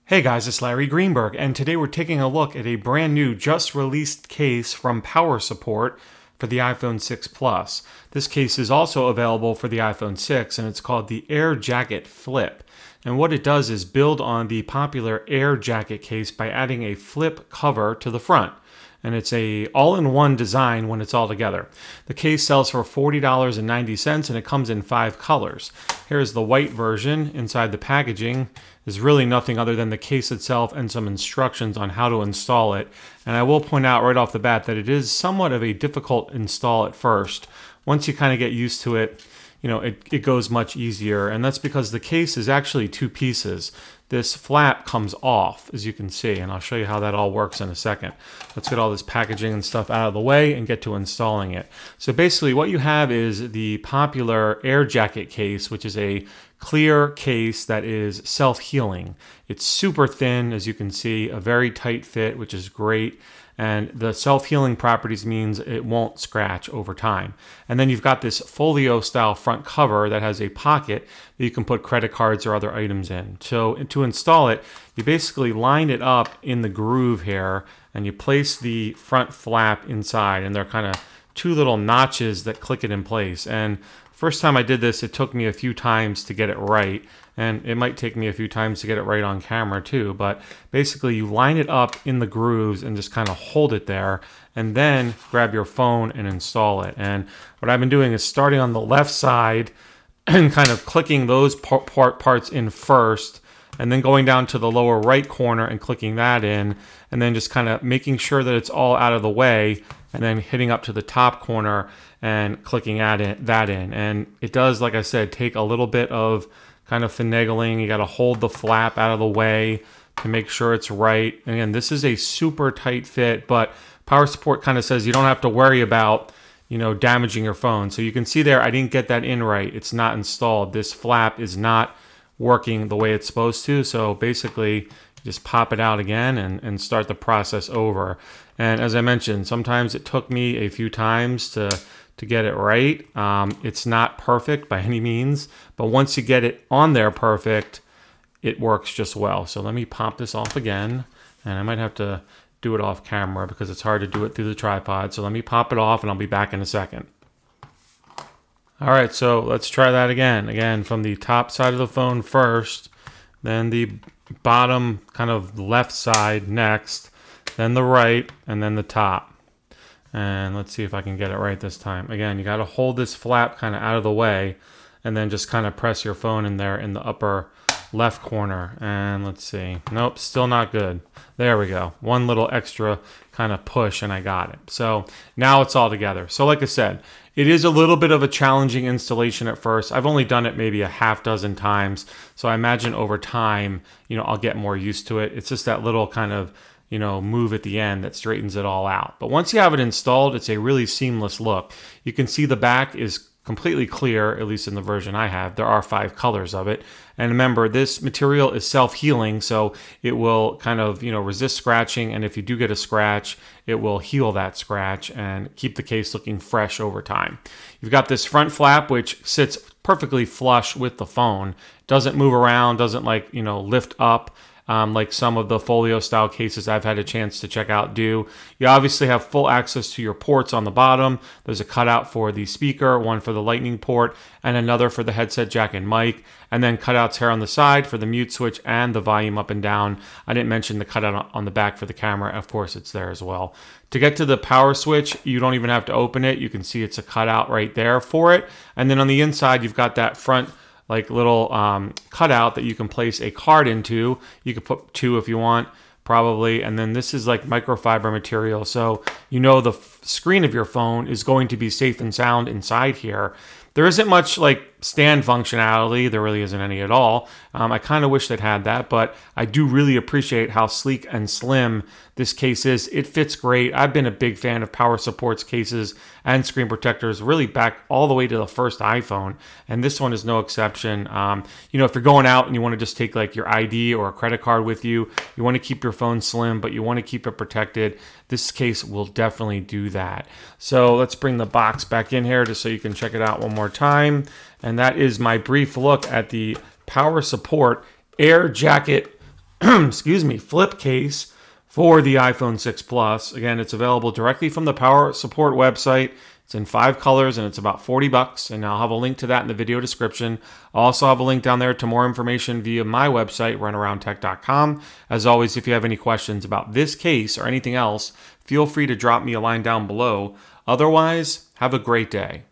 Hey guys, it's Larry Greenberg, and today we're taking a look at a brand new, just released case from Power Support for the iPhone 6 Plus. This case is also available for the iPhone 6, and it's called the Air Jacket Flip. And what it does is build on the popular Air Jacket case by adding a flip cover to the front. And it's a all-in-one design when it's all together. The case sells for $40.90 and it comes in 5 colors. Here's the white version. Inside the packaging is really nothing other than the case itself and some instructions on how to install it. And I will point out right off the bat that it is somewhat of a difficult install at first. Once you kind of get used to it, you know, it goes much easier. And that's because the case is actually 2 pieces. This flap comes off, as you can see, and I'll show you how that all works in a second. Let's get all this packaging and stuff out of the way and get to installing it. So basically what you have is the popular Air Jacket case, which is a clear case that is self-healing. It's super thin, as you can see, a very tight fit, which is great. And the self-healing properties means it won't scratch over time. And then you've got this folio style front cover that has a pocket that you can put credit cards or other items in. So to install it, you basically line it up in the groove here and you place the front flap inside, and they're kind of 2 little notches that click it in place. And first time I did this, it took me a few times to get it right, and it might take me a few times to get it right on camera too, but basically you line it up in the grooves and just kind of hold it there, and then grab your phone and install it. And what I've been doing is starting on the left side and kind of clicking those parts in first, and then going down to the lower right corner and clicking that in, and then just kind of making sure that it's all out of the way, and then hitting up to the top corner and clicking that in. And it does, like I said, take a little bit of kind of finagling. You got to hold the flap out of the way to make sure it's right. And again, this is a super tight fit, but Power Support kind of says you don't have to worry about, you know, damaging your phone. So you can see there, I didn't get that in right. It's not installed. This flap is not working the way it's supposed to. So basically, just pop it out again and start the process over. And as I mentioned, sometimes it took me a few times to get it right. It's not perfect by any means, but once you get it on there perfect, it works just well. So let me pop this off again, and I might have to do it off camera because it's hard to do it through the tripod. So let me pop it off and I'll be back in a second. All right, so let's try that again. Again, from the top side of the phone first, then the bottom kind of left side next, then the right, and then the top. And let's see if I can get it right this time. Again, you got to hold this flap kind of out of the way and then just kind of press your phone in there in the upper left corner. And let's see. Nope, still not good. There we go. One little extra kind of push and I got it. So now it's all together. So like I said, it is a little bit of a challenging installation at first. I've only done it maybe a half dozen times. So I imagine over time, you know, I'll get more used to it. It's just that little kind of, you know, move at the end that straightens it all out. But once you have it installed, it's a really seamless look. You can see the back is completely clear, at least in the version I have. There are 5 colors of it. And remember, this material is self-healing, so it will kind of, you know, resist scratching. And if you do get a scratch, it will heal that scratch and keep the case looking fresh over time. You've got this front flap, which sits perfectly flush with the phone. Doesn't move around, doesn't like, you know, lift up. Like some of the folio style cases I've had a chance to check out do. You obviously have full access to your ports on the bottom. There's a cutout for the speaker, one for the lightning port, and another for the headset jack and mic, and then cutouts here on the side for the mute switch and the volume up and down. I didn't mention the cutout on the back for the camera. Of course, it's there as well. To get to the power switch, you don't even have to open it. You can see it's a cutout right there for it. And then on the inside, you've got that front like little cutout that you can place a card into. You could put 2 if you want, probably. And then this is like microfiber material, so you know the screen of your phone is going to be safe and sound inside here. There isn't much like stand functionality. There really isn't any at all. I kind of wish they'd had that, but I do really appreciate how sleek and slim this case is. It fits great. I've been a big fan of Power Support's cases and screen protectors really back all the way to the first iPhone, and this one is no exception. You know, if you're going out and you want to just take like your ID or a credit card with you, you want to keep your phone slim, but you want to keep it protected, this case will definitely do that. So let's bring the box back in here just so you can check it out one more time. And And that is my brief look at the Power Support Air Jacket excuse me, flip case for the iPhone 6 Plus. Again, it's available directly from the Power Support website. It's in 5 colors and it's about $40, and I'll have a link to that in the video description. I'll also have a link down there to more information via my website, runaroundtech.com. As always, if you have any questions about this case or anything else, feel free to drop me a line down below. Otherwise, have a great day.